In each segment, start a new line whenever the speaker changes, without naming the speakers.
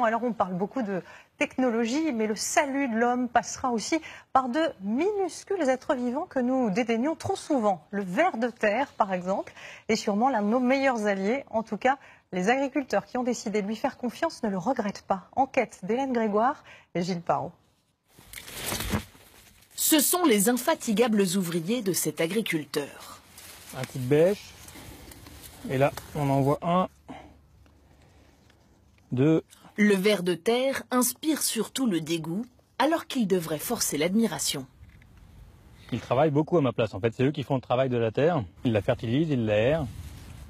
Alors on parle beaucoup de technologie, mais le salut de l'homme passera aussi par de minuscules êtres vivants que nous dédaignons trop souvent. Le ver de terre, par exemple, est sûrement l'un de nos meilleurs alliés. En tout cas, les agriculteurs qui ont décidé de lui faire confiance ne le regrettent pas. Enquête d'Hélène Grégoire et Gilles Parot.
Ce sont les infatigables ouvriers de cet agriculteur.
Un coup de bêche. Et là, on en voit un, deux.
Le ver de terre inspire surtout le dégoût, alors qu'il devrait forcer l'admiration.
Ils travaillent beaucoup à ma place. En fait, c'est eux qui font le travail de la terre. Ils la fertilisent, ils l'aèrent,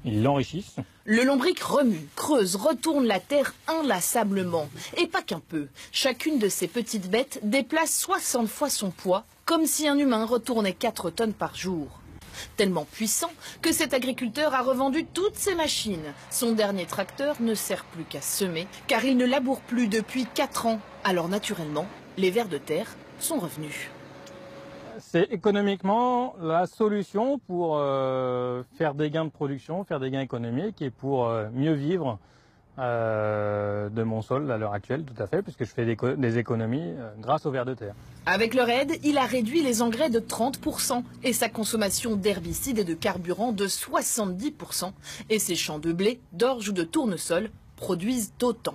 ils l'enrichissent.
Le lombric remue, creuse, retourne la terre inlassablement. Et pas qu'un peu. Chacune de ces petites bêtes déplace 60 fois son poids, comme si un humain retournait 4 tonnes par jour. Tellement puissant que cet agriculteur a revendu toutes ses machines. Son dernier tracteur ne sert plus qu'à semer, car il ne laboure plus depuis 4 ans. Alors naturellement, les vers de terre sont revenus.
C'est économiquement la solution pour faire des gains de production, faire des gains économiques et pour mieux vivre de mon sol à l'heure actuelle, tout à fait, puisque je fais des économies grâce aux vers de terre.
Avec leur aide, il a réduit les engrais de 30% et sa consommation d'herbicides et de carburant de 70%. Et ses champs de blé, d'orge ou de tournesol produisent autant.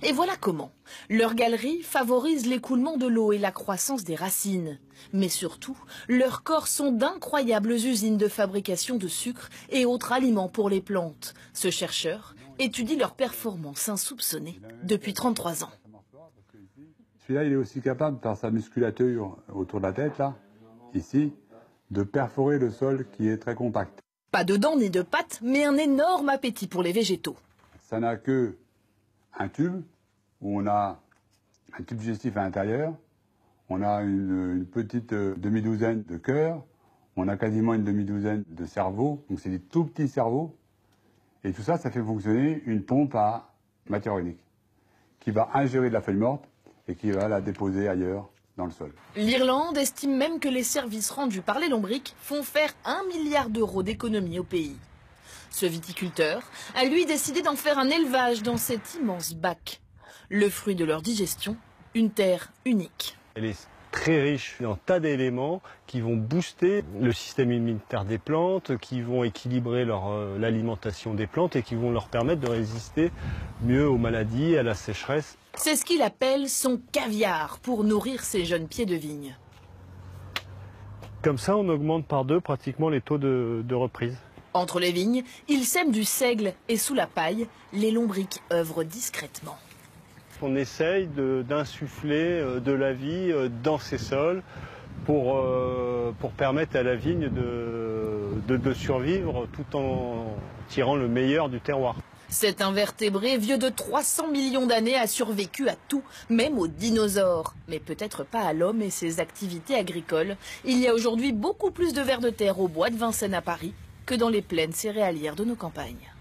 Et voilà comment. Leur galerie favorise l'écoulement de l'eau et la croissance des racines. Mais surtout, leurs corps sont d'incroyables usines de fabrication de sucre et autres aliments pour les plantes. Ce chercheur étudie leur performance insoupçonnée depuis 33 ans.
Celui-là, il est aussi capable, par sa musculature autour de la tête, là, ici, de perforer le sol qui est très compact.
Pas de dents ni de pattes, mais un énorme appétit pour les végétaux.
Ça n'a que un tube, où on a un tube digestif à l'intérieur, on a une petite demi-douzaine de cœurs, on a quasiment une demi-douzaine de cerveaux, donc c'est des tout petits cerveaux, et tout ça, ça fait fonctionner une pompe à matière organique, qui va ingérer de la feuille morte et qui va la déposer ailleurs dans le sol.
L'Irlande estime même que les services rendus par les lombrics font faire 1 milliard d'euros d'économie au pays. Ce viticulteur a lui décidé d'en faire un élevage dans cet immense bac. Le fruit de leur digestion, une terre unique.
Elle est très riche en tas d'éléments qui vont booster le système immunitaire des plantes, qui vont équilibrer l'alimentation des plantes et qui vont leur permettre de résister mieux aux maladies, à la sécheresse.
C'est ce qu'il appelle son caviar pour nourrir ses jeunes pieds de vigne.
Comme ça, on augmente par 2 pratiquement les taux de reprise.
Entre les vignes, il sème du seigle et sous la paille, les lombrics œuvrent discrètement.
On essaye d'insuffler de la vie dans ces sols pour permettre à la vigne de survivre tout en tirant le meilleur du terroir.
Cet invertébré vieux de 300 millions d'années a survécu à tout, même aux dinosaures. Mais peut-être pas à l'homme et ses activités agricoles. Il y a aujourd'hui beaucoup plus de vers de terre au bois de Vincennes à Paris que dans les plaines céréalières de nos campagnes.